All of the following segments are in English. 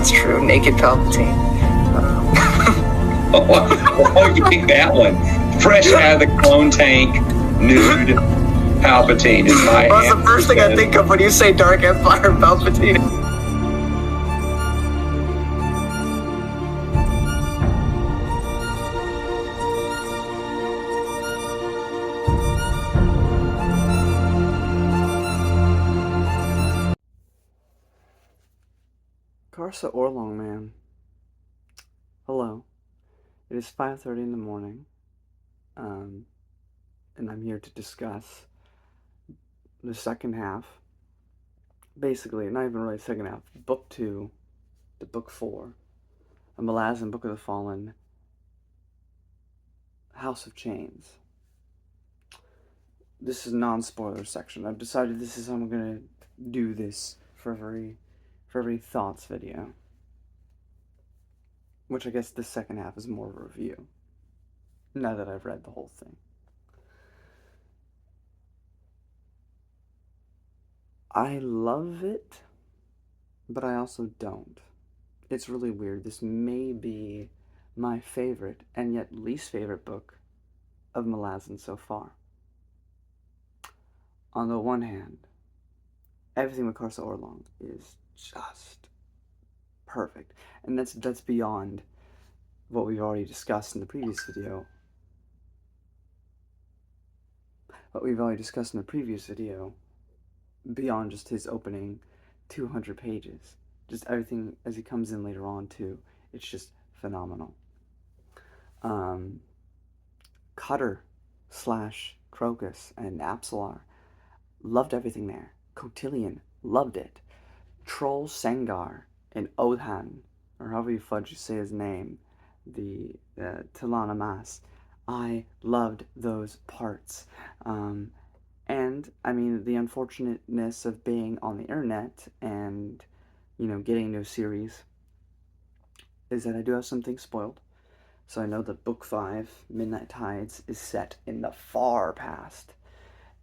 that's true. Naked Palpatine. Oh, you pick that one. Fresh out of the clone tank, nude Palpatine is my Well, that's the first thing I think of when you say Dark Empire Palpatine. Karsa Orlong, man. Hello. It is 5:30 in the morning, and I'm here to discuss the second half. Basically, not even really second half. Book 2 to Book 4. A Malazan Book of the Fallen. House of Chains. This is non-spoiler section. I've decided this is how I'm gonna do this for every thoughts video. Which I guess the second half is more of a review, now that I've read the whole thing. I love it, but I also don't. It's really weird. This may be my favorite, and yet least favorite book of Malazan so far. On the one hand, everything with Karsa Orlong is just perfect. And that's beyond what we've already discussed in the previous video. Beyond just his opening 200 pages. Just everything as he comes in later on too. It's just phenomenal. Cutter / Crocus and Apsalar. Loved everything there. Cotillion. Loved it. Troll Sengar and Odhan, or however you fudge you say his name, the Tilana Mas. I loved those parts. And, I mean, the unfortunateness of being on the internet and, getting into a series is that I do have some things spoiled. So I know that Book 5, Midnight Tides, is set in the far past.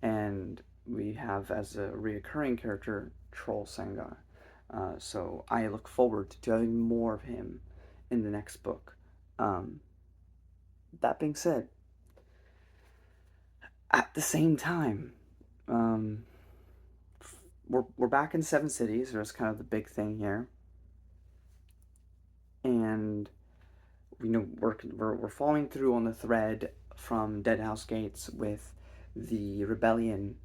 And we have as a reoccurring character, Troll Sengar. So I look forward to having more of him in the next book. That being said, at the same time, we're back in 7 cities. There's kind of the big thing here, and we're following through on the thread from Deadhouse Gates with the rebellion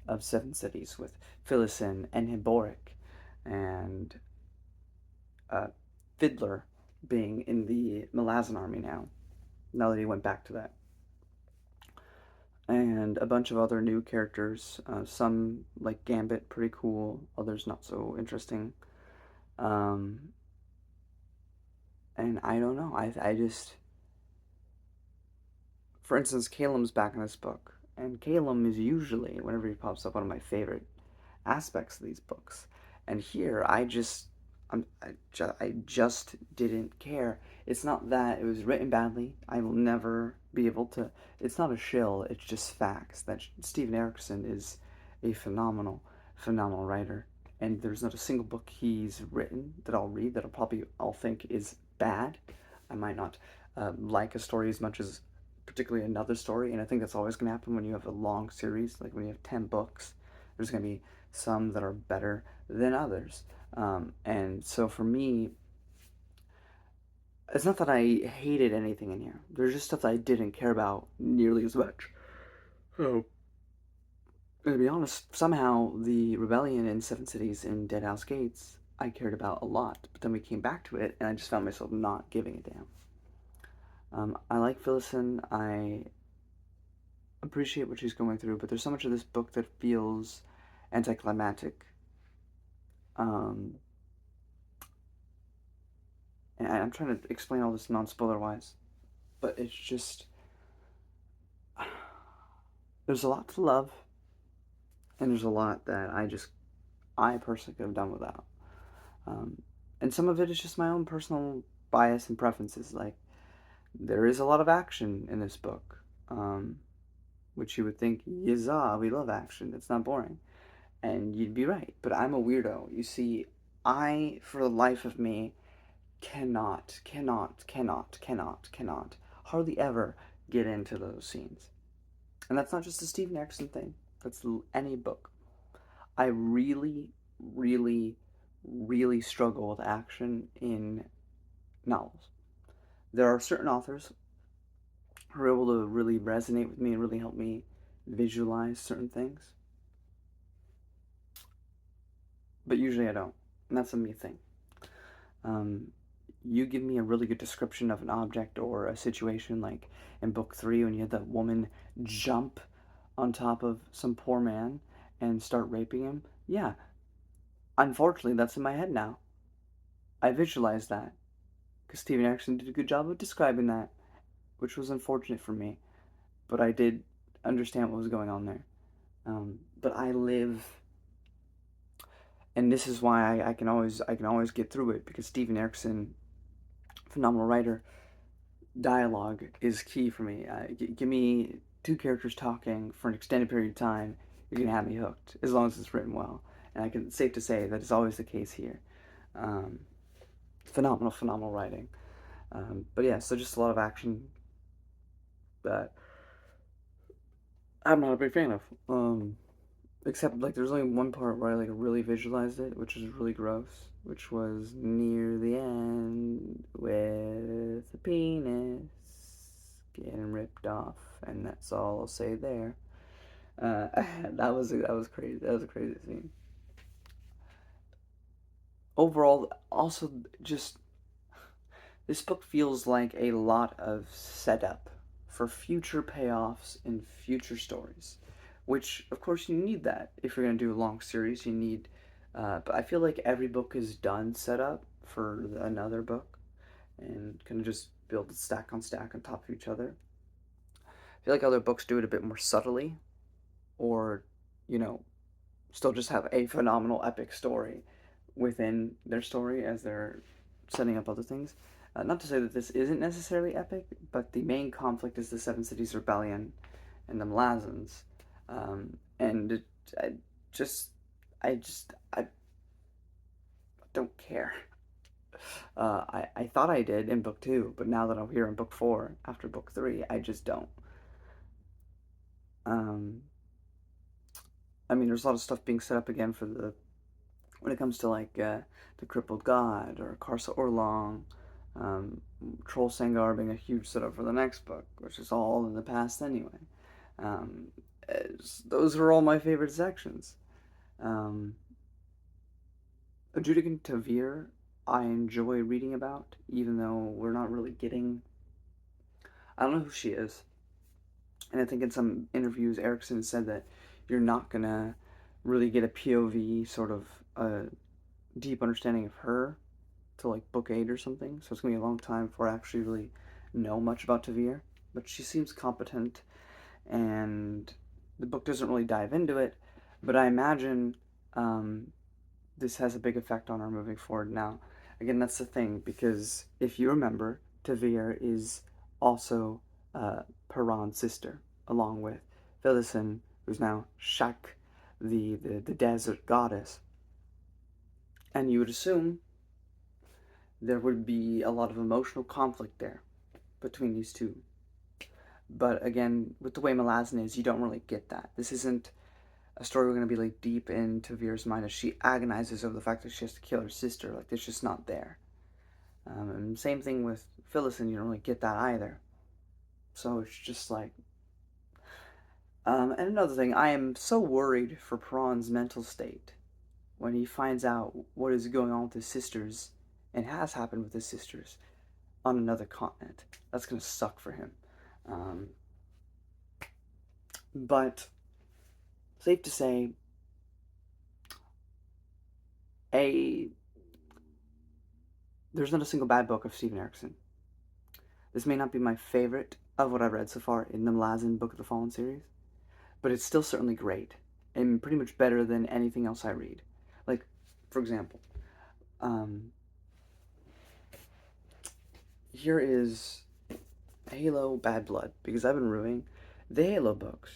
of 7 cities with Philison and Hiboric and Fiddler being in the Malazan army now that he went back to that. And a bunch of other new characters, some like Gambit, pretty cool, others not so interesting. And I don't know, I just, for instance, Calum's back in this book, and Calum is usually, whenever he pops up, one of my favorite aspects of these books. And here, I just didn't care. It's not that it was written badly. I will never be able to. It's not a shill. It's just facts that Steven Erikson is a phenomenal writer, and there's not a single book he's written that I'll read that I'll think is bad. I might not like a story as much as particularly another story, and I think that's always going to happen when you have a long series. Like when you have 10 books, there's going to be some that are better than others. And so for me, it's not that I hated anything in here. There's just stuff that I didn't care about nearly as much. So, to be honest, somehow the rebellion in 7 cities in Deadhouse Gates I cared about a lot. But then we came back to it, and I just found myself not giving a damn. I like Philison. I appreciate what she's going through, but there's so much of this book that feels anticlimactic. And I'm trying to explain all this non-spoiler-wise, but it's just, there's a lot to love, and there's a lot that I personally could have done without. And some of it is just my own personal bias and preferences. Like, there is a lot of action in this book, which you would think, yizah, we love action, it's not boring. And you'd be right, but I'm a weirdo. You see, for the life of me, cannot, hardly ever get into those scenes. And that's not just a Steven Erikson thing, that's any book. I really, really, really struggle with action in novels. There are certain authors who are able to really resonate with me and really help me visualize certain things, but usually I don't, and that's a me thing. You give me a really good description of an object or a situation, like in book 3 when you had that woman jump on top of some poor man and start raping him. Yeah, unfortunately, that's in my head now. I visualized that because Steven Erikson did a good job of describing that, which was unfortunate for me, but I did understand what was going on there. But I live, and this is why I can always get through it, because Steven Erikson, phenomenal writer, dialogue is key for me. Give me two characters talking for an extended period of time, you're gonna have me hooked, as long as it's written well. And I can safe to say that is always the case here. Um, phenomenal writing. But yeah, so just a lot of action that I'm not a big fan of. Except like there's only one part where I like really visualized it, which is really gross, which was near the end with the penis getting ripped off, and that's all I'll say there. That was crazy. That was a crazy scene. Overall, also just this book feels like a lot of setup for future payoffs in future stories, which of course you need that if you're gonna do a long series. You need, but I feel like every book is done set up for another book, and kind of just build stack on stack on top of each other. I feel like other books do it a bit more subtly, or you know, still just have a phenomenal epic story within their story as they're setting up other things. Not to say that this isn't necessarily epic, but the main conflict is the Seven Cities Rebellion and the Malazans, and I just, I don't care. I thought I did in book 2, but now that I'm here in book 4 after book 3, I just don't. Um, I mean, there's a lot of stuff being set up again for the when it comes to like the Crippled God or Karsa Orlong, um, Troll Sangar being a huge setup for the next book, which is all in the past anyway. Um, those are all my favorite sections. Um, Adjudicant Tavir, I enjoy reading about, even though we're not really getting. I don't know who she is, and I think in some interviews Erikson said that you're not gonna really get a POV sort of deep understanding of her to like book 8 or something, so it's gonna be a long time before I actually really know much about Tavir. But she seems competent, and the book doesn't really dive into it, but I imagine this has a big effect on her moving forward. Now, again, that's the thing, because if you remember, Tavir is also Paran's sister, along with Phyllis, who's now Shak, the desert goddess. And you would assume there would be a lot of emotional conflict there between these two. But again, with the way Malazan is, you don't really get that. This isn't a story we're going to be like deep into Veer's mind as she agonizes over the fact that she has to kill her sister. Like, it's just not there. And same thing with Phyllis, you don't really get that either. So it's just like. And another thing, I am so worried for Prawn's mental state when he finds out what is going on with his sisters and has happened with his sisters on another continent. That's gonna suck for him. But safe to say, there's not a single bad book of Steven Erikson. This may not be my favorite of what I've read so far in the Malazan Book of the Fallen series, but it's still certainly great and pretty much better than anything else I read. Like, for example, here is Halo Bad Blood, because I've been reviewing the Halo books.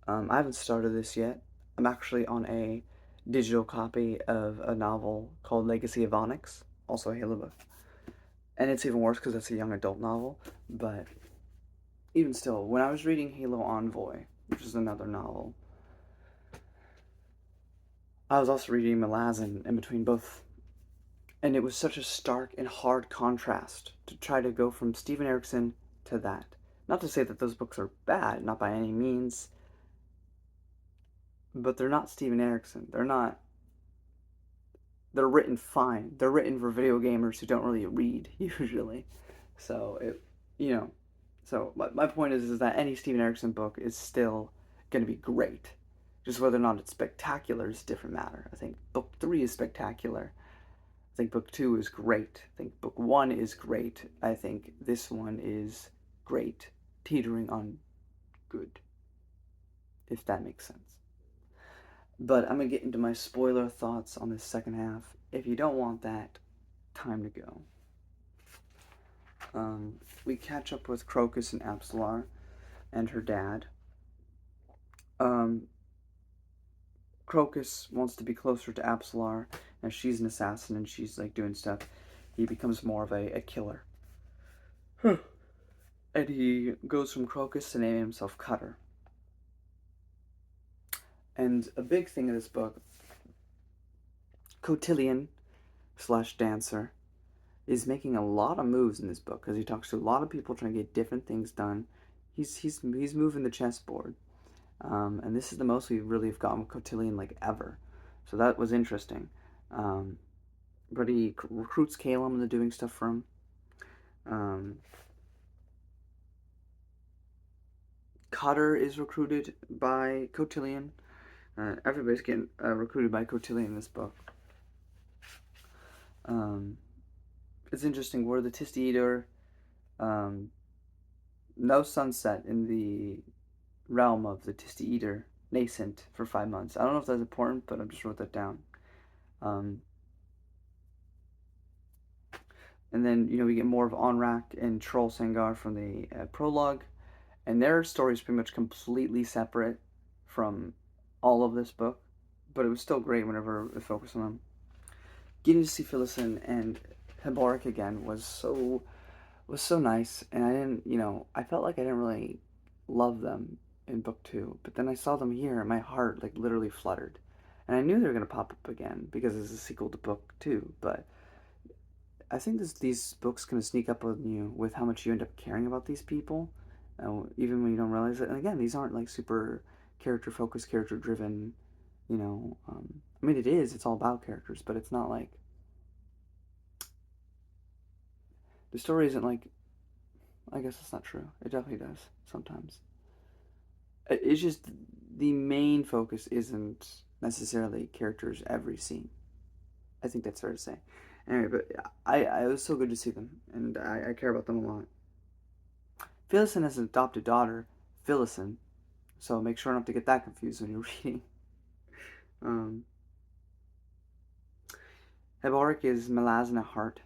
I haven't started this yet. I'm actually on a digital copy of a novel called Legacy of Onyx, also a Halo book. And it's even worse because it's a young adult novel. But even still, when I was reading Halo Envoy, which is another novel, I was also reading Malazan in between both. And it was such a stark and hard contrast to try to go from Steven Erikson to that. Not to say that those books are bad, not by any means, but they're not Steven Erikson. They're written fine. They're written for video gamers who don't really read, usually. So, you know, so my point is that any Steven Erikson book is still going to be great. Just whether or not it's spectacular is a different matter. I think book 3 is spectacular. I think book 2 is great. I think book 1 is great. I think this one is great, teetering on good, if that makes sense. But I'm going to get into my spoiler thoughts on this second half. If you don't want that, time to go. We catch up with Crocus and Absalar and her dad. Crocus wants to be closer to Absalar, and she's an assassin and she's like doing stuff. He becomes more of a killer. And he goes from Crocus to name himself Cutter. And a big thing in this book, Cotillion / Dancer is making a lot of moves in this book because he talks to a lot of people trying to get different things done. He's moving the chessboard, and this is the most we really have gotten with Cotillion like ever. So that was interesting. But he recruits Calum into doing stuff for him. Cutter is recruited by Cotillion. Everybody's getting recruited by Cotillion in this book. It's interesting. We're the Tist Eater. No sunset in the realm of the Tist Eater nascent for 5 months. I don't know if that's important, but I just wrote that down. And then, we get more of Onrak and Troll Sangar from the prologue. And their story is pretty much completely separate from all of this book. But it was still great whenever we focused on them. Getting to see Phillison and Heboric again was so nice. And I didn't, I felt like I didn't really love them in book 2. But then I saw them here and my heart, like, literally fluttered. And I knew they were going to pop up again because it's a sequel to book 2. But I think these books kind of sneak up on you with how much you end up caring about these people, even when you don't realize it. And again, these aren't like super character-focused, character-driven, I mean, it is. It's all about characters, but it's not like... The story isn't like... I guess that's not true. It definitely does, sometimes. It's just the main focus isn't necessarily characters every scene. I think that's fair to say. Anyway, but it was so good to see them, and I care about them a lot. Phillison has an adopted daughter, Phillison, so make sure not to get that confused when you're reading. Heboric is Malazan at heart.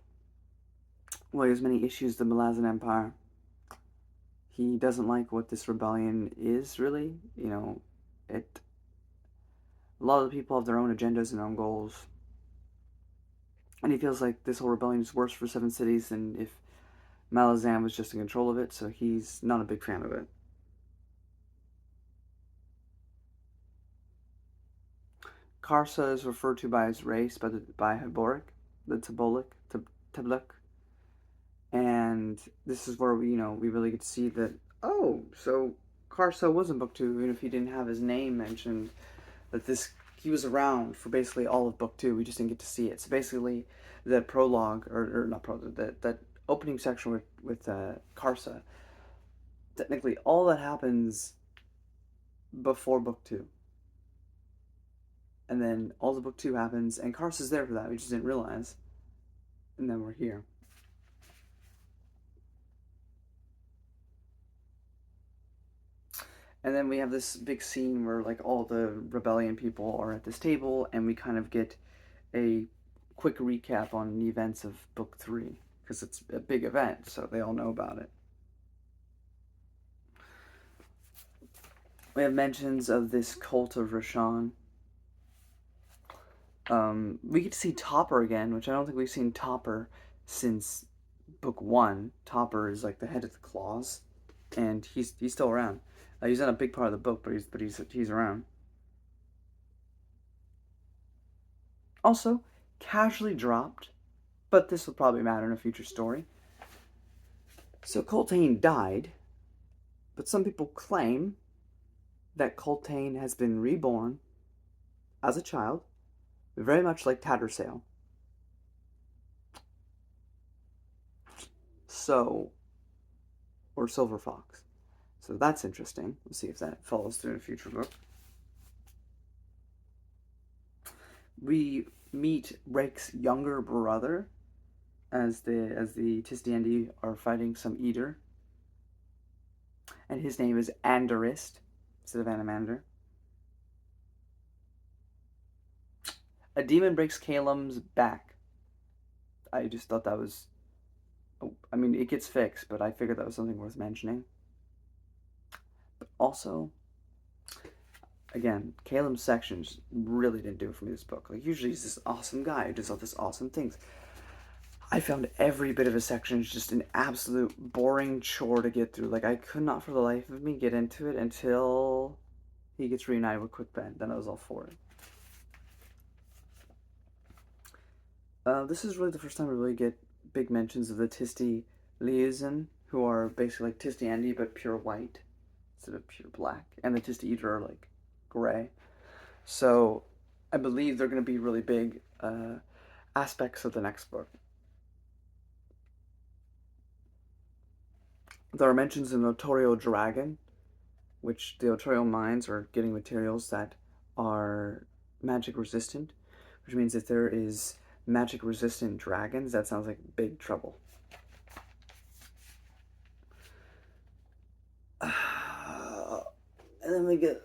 Well, he has many issues with the Malazan Empire. He doesn't like what this rebellion is, really. A lot of the people have their own agendas and own goals. And he feels like this whole rebellion is worse for Seven Cities than if Malazan was just in control of it, so he's not a big fan of it. Karsa is referred to by his race by Heboric, the Tabluk. And this is where we really get to see that, so Karsa was in book 2, even if he didn't have his name mentioned, that he was around for basically all of book 2. We just didn't get to see it. So basically, the prologue, or not prologue, that opening section with Karsa, technically all that happens before book 2. And then all the book 2 happens, and Karsa's there for that. We just didn't realize. And then we're here. And then we have this big scene where, like, all the rebellion people are at this table, and we kind of get a quick recap on the events of book 3, because it's a big event, so they all know about it. We have mentions of this cult of Rashan. We get to see Topper again, which I don't think we've seen Topper since book 1, Topper is like the head of the claws, and he's still around. He's not a big part of the book, but he's around. Also, casually dropped, but this will probably matter in a future story. So Coltane died, but some people claim that Coltane has been reborn as a child, very much like Tattersail. So, or Silver Fox. So that's interesting. We'll see if that follows through in a future book. We meet Rake's younger brother as the Tisdiandi are fighting some eater, and his name is Andarist instead of Animander. A demon breaks Calum's back. I just thought that was. I mean, it gets fixed, but I figured that was something worth mentioning. But also, again, Caleb's sections really didn't do it for me this book. Like, usually he's this awesome guy who does all this awesome things. I found every bit of his sections just an absolute boring chore to get through. Like, I could not for the life of me get into it until he gets reunited with Quickbend. Then I was all for it. This is really the first time we really get big mentions of the Tisti liaison, who are basically like Tisdiandi but pure white instead of pure black, and the Tisti Eater are like gray. So I believe they're going to be really big aspects of the next book. There are mentions of Notorio Dragon, which the Otorio mines are getting materials that are magic resistant, which means if there is magic resistant dragons, that sounds like big trouble. And then we get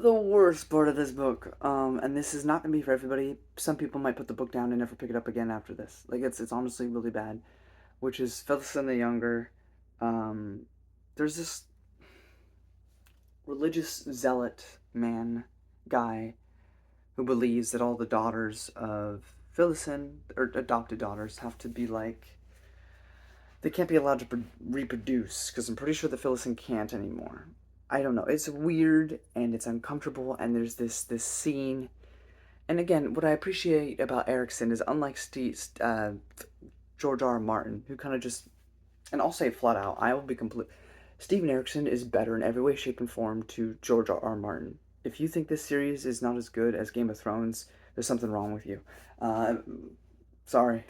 the worst part of this book, and this is not gonna be for everybody. Some people might put the book down and never pick it up again after this. Like, it's honestly really bad, which is Philistine the Younger. There's this religious zealot man guy who believes that all the daughters of Philistine, or adopted daughters, have to be like, they can't be allowed to reproduce, because I'm pretty sure the Philistine can't anymore. I don't know. It's weird and it's uncomfortable, and there's this scene. And again, what I appreciate about Erickson is, unlike George R. R. Martin, who kind of just, and I'll say it flat out, I will be complete. Steven Erickson is better in every way, shape, and form to George R. R. Martin. If you think this series is not as good as Game of Thrones, there's something wrong with you. Sorry.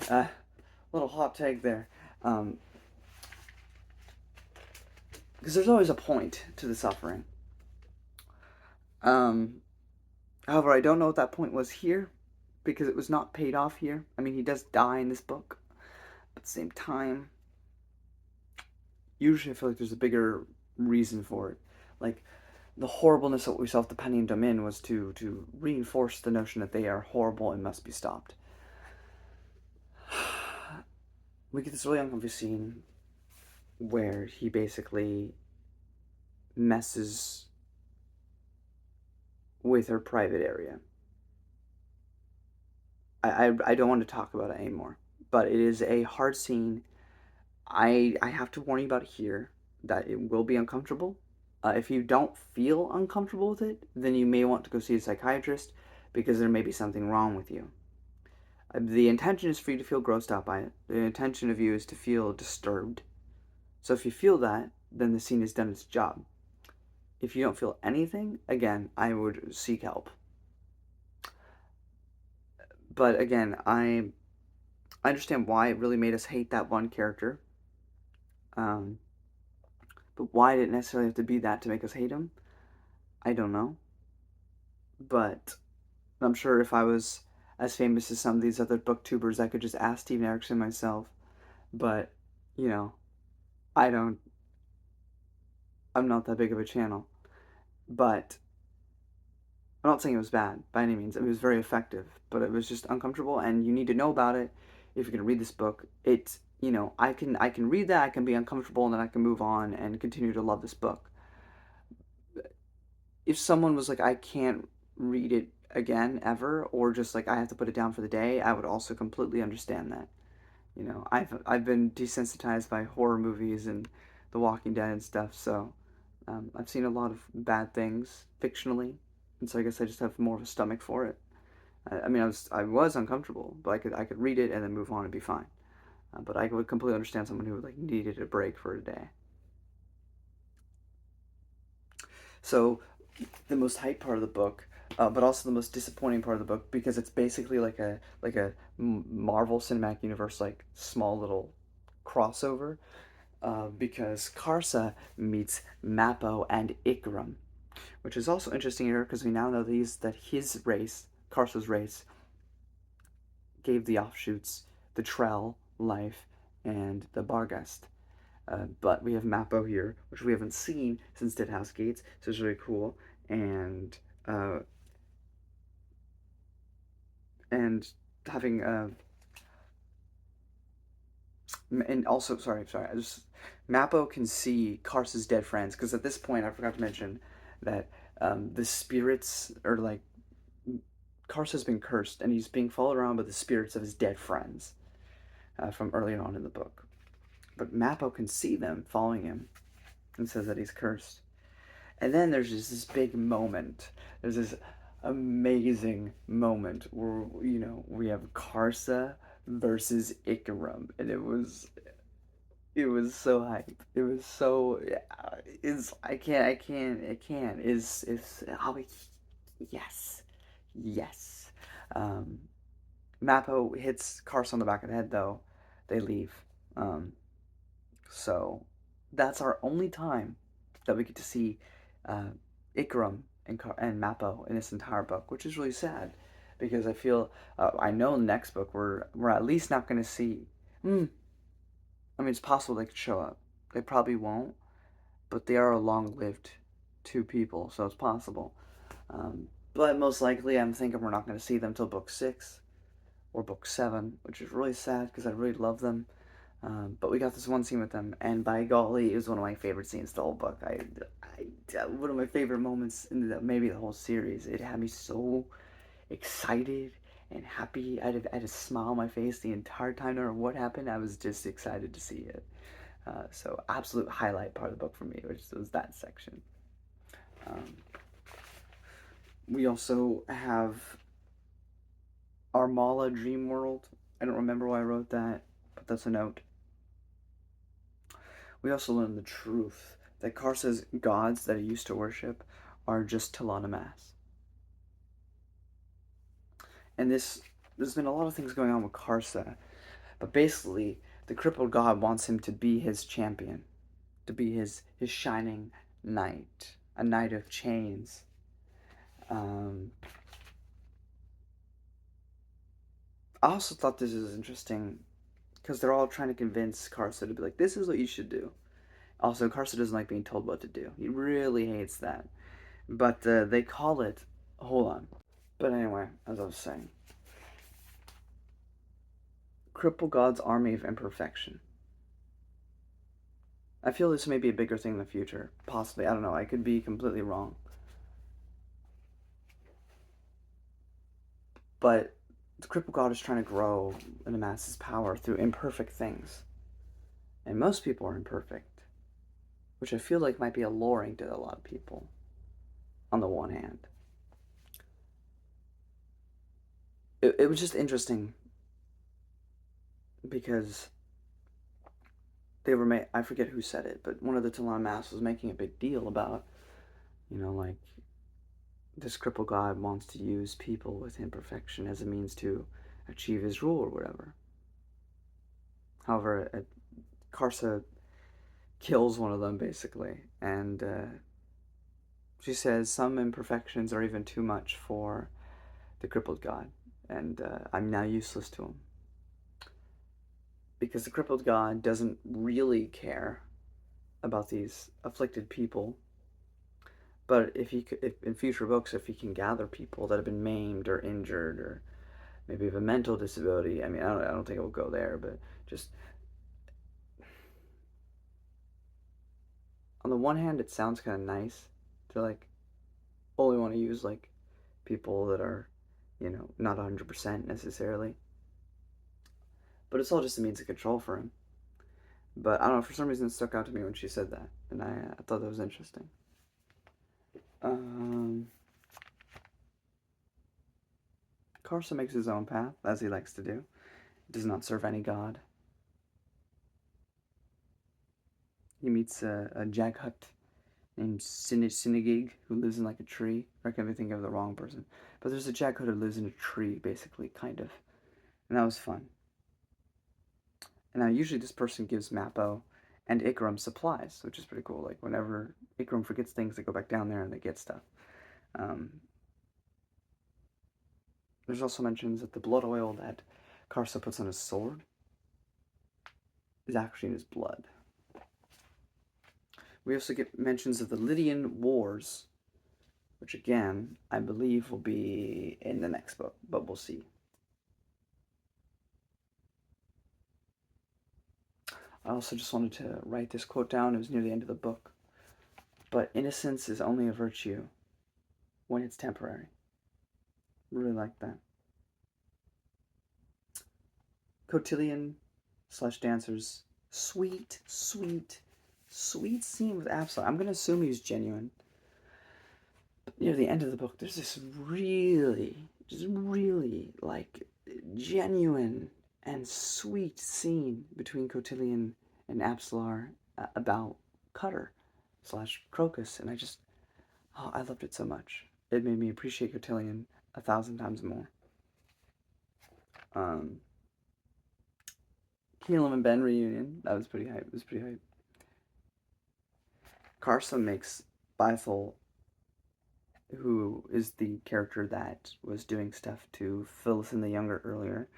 Little hot take there. Because there's always a point to the suffering. However, I don't know what that point was here, because it was not paid off here. I mean, he does die in this book, but at the same time, usually I feel like there's a bigger reason for it. Like, the horribleness of what we saw with the Penny and Domin was to reinforce the notion that they are horrible and must be stopped. We get this really uncomfortable scene where he basically messes with her private area. I don't want to talk about it anymore, but it is a hard scene. I have to warn you about it here, that it will be uncomfortable. If you don't feel uncomfortable with it, then you may want to go see a psychiatrist, because there may be something wrong with you. The intention is for you to feel grossed out by it. The intention of you is to feel disturbed. So if you feel that, then the scene has done its job. If you don't feel anything, again, I would seek help. But again, I understand why it really made us hate that one character. But why did it necessarily have to be that to make us hate him? I don't know. But I'm sure if I was as famous as some of these other booktubers, I could just ask Steven Erickson myself. But, you know, I'm not that big of a channel. But I'm not saying it was bad by any means. It was very effective, but it was just uncomfortable, and you need to know about it if you're going to read this book. It's, you know, I can read that, I can be uncomfortable, and then I can move on and continue to love this book. If someone was like, I can't read it again ever, or just like I have to put it down for the day, I would also completely understand that. You know, I've been desensitized by horror movies and The Walking Dead and stuff, so I've seen a lot of bad things fictionally, and so I guess I just have more of a stomach for it. I mean, I was uncomfortable, but I could read it and then move on and be fine. But I would completely understand someone who like needed a break for a day. So the most hype part of the book, but also the most disappointing part of the book because it's basically like a Marvel Cinematic Universe like small little crossover. Because Karsa meets Mappo and Ikram, which is also interesting here because we now know that his race, Karsa's race, gave the offshoots the Trell, Life, and the Barghest. But we have Mappo here, which we haven't seen since Dead House Gates, so it's really cool. And uh, and having and also sorry, I just Mappo can see Karsa's dead friends because at this point I forgot to mention that the spirits are like Karsa's been cursed and he's being followed around by the spirits of his dead friends from earlier on in the book. But Mappo can see them following him and says that he's cursed. And then there's just this big moment. There's this amazing moment where we have Karsa versus Ikarum, and it was so hype. It was so is I can't is yes yes. Um, Mappo hits Karsa on the back of the head though. They leave. Um, So that's our only time that we get to see uh, Ikram and Mappo in this entire book, which is really sad because I feel I know in the next book we're at least not going to see. Hmm, I mean, it's possible they could show up. They probably won't, but they are a long-lived two people, so it's possible. But most likely, I'm thinking we're not going to see them till book 6 or book 7, which is really sad because I really love them. But we got this one scene with them, and by golly, it was one of my favorite scenes the whole book. One of my favorite moments in maybe the whole series. It had me so excited and happy. I had a smile on my face the entire time, no matter what happened. I was just excited to see it. So absolute highlight part of the book for me, which was that section. Um, we also have Armala Dream World. I don't remember why I wrote that, but that's a note. We also learn the truth that Karsa's gods that he used to worship are just Telanamas. And there's been a lot of things going on with Karsa, but basically, the crippled god wants him to be his champion, to be his shining knight, a knight of chains. Um, I also thought this was interesting because they're all trying to convince Karsa to be like, this is what you should do. Also, Karsa doesn't like being told what to do. He really hates that. But they call it. Hold on. But anyway, as I was saying, cripple God's army of imperfection. I feel this may be a bigger thing in the future. Possibly. I don't know. I could be completely wrong. But the cripple God is trying to grow and amass his power through imperfect things. And most people are imperfect, which I feel like might be alluring to a lot of people, on the one hand. It was just interesting because they were I forget who said it, but one of the Talon Mass was making a big deal about, like this cripple god wants to use people with imperfection as a means to achieve his rule or whatever. However, Karsa kills one of them basically, and she says some imperfections are even too much for the crippled god, and I'm now useless to him. Because the crippled god doesn't really care about these afflicted people. But if in future books, if he can gather people that have been maimed or injured or maybe have a mental disability, I mean, I don't think it will go there, but just on the one hand, it sounds kind of nice to like only want to use like people that are, not 100% necessarily. but it's all just a means of control for him. But I don't know, for some reason it stuck out to me when she said that, and I thought that was interesting. Carson makes his own path, as he likes to do. He does not serve any god. He meets a Jaghut named Sinigig, who lives in like a tree. I can be thinking of the wrong person. But there's a Jaghut who lives in a tree, basically, kind of. And that was fun. And now usually this person gives Mappo and Ikram supplies, which is pretty cool. Like whenever Ikram forgets things, they go back down there and they get stuff. There's also mentions that the blood oil that Karsa puts on his sword is actually in his blood. We also get mentions of the Lydian Wars, which again, I believe will be in the next book, but we'll see. I also just wanted to write this quote down. It was near the end of the book. But innocence is only a virtue when it's temporary. Really like that. Cotillion / Dancer's sweet scene with Absalom. I'm going to assume he's genuine. But near the end of the book, there's this really, like, genuine and sweet scene between Cotillion and Absalar about Cutter / Crocus, and I loved it so much. It made me appreciate Cotillion 1,000 times more. Keelan and Ben reunion, that was pretty hype. Carson makes Bithel, who is the character that was doing stuff to Phyllis the Younger earlier,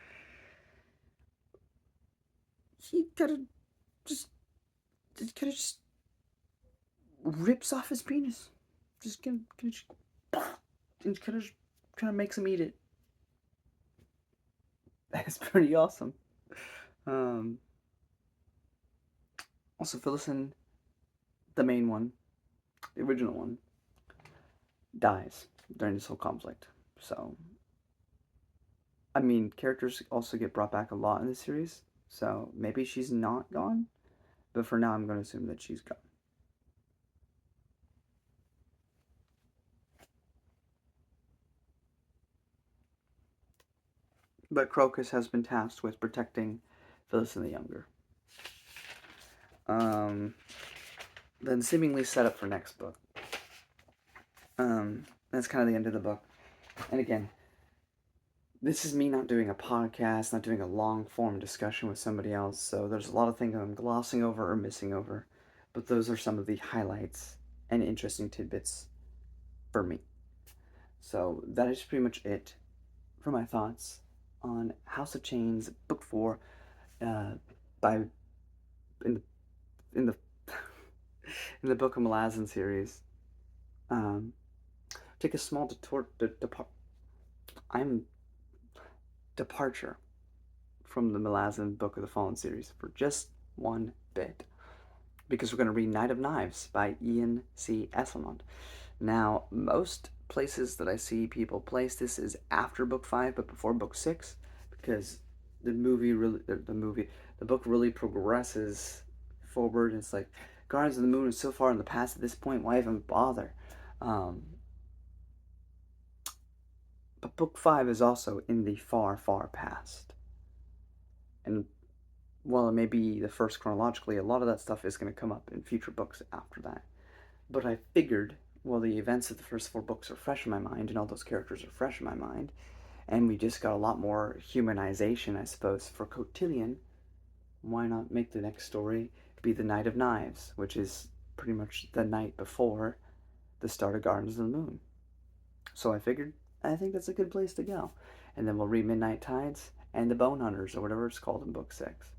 he kind of just rips off his penis. Just kind of makes him eat it. That's pretty awesome. Also, Phyllis, the main one, the original one, dies during this whole conflict. So, I mean, characters also get brought back a lot in this series, so maybe she's not gone, but for now I'm going to assume that she's gone. But Crocus has been tasked with protecting Phyllis the Younger. Then seemingly set up for next book. That's kind of the end of the book. And again, this is me not doing a podcast, not doing a long form discussion with somebody else, so there's a lot of things I'm glossing over or missing over, but those are some of the highlights and interesting tidbits for me. So that is pretty much it for my thoughts on House of Chains, Book 4, by in the in the Book of Malazan series. Take a small departure from the Malazan Book of the Fallen series for just one bit, because we're going to read Knight of Knives by Ian C. Esselmont. Now, most places that I see people place this is after book 5 but before book 6, because the book really progresses forward. It's like Guardians of the Moon is so far in the past at this point, why even bother? But book 5 is also in the far past, and while it may be the first chronologically, a lot of that stuff is going to come up in future books after that. But I figured, well, the events of the first 4 books are fresh in my mind, and all those characters are fresh in my mind, and we just got a lot more humanization, I suppose, for Cotillion. Why not make the next story be the Knight of Knives, which is pretty much the night before the start of Gardens of the Moon? So I figured, I think that's a good place to go. And then we'll read Midnight Tides and the Bone Hunters, or whatever it's called in book 6.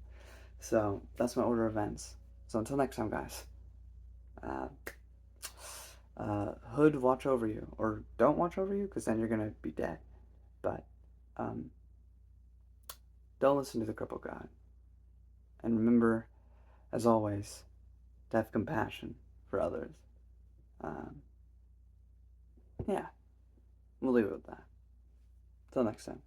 So that's my order of events. So until next time, guys. Hood, watch over you, or don't watch over you, because then you're gonna be dead. But don't listen to the cripple god. And remember, as always, to have compassion for others. Yeah, we'll leave it with that. Till next time.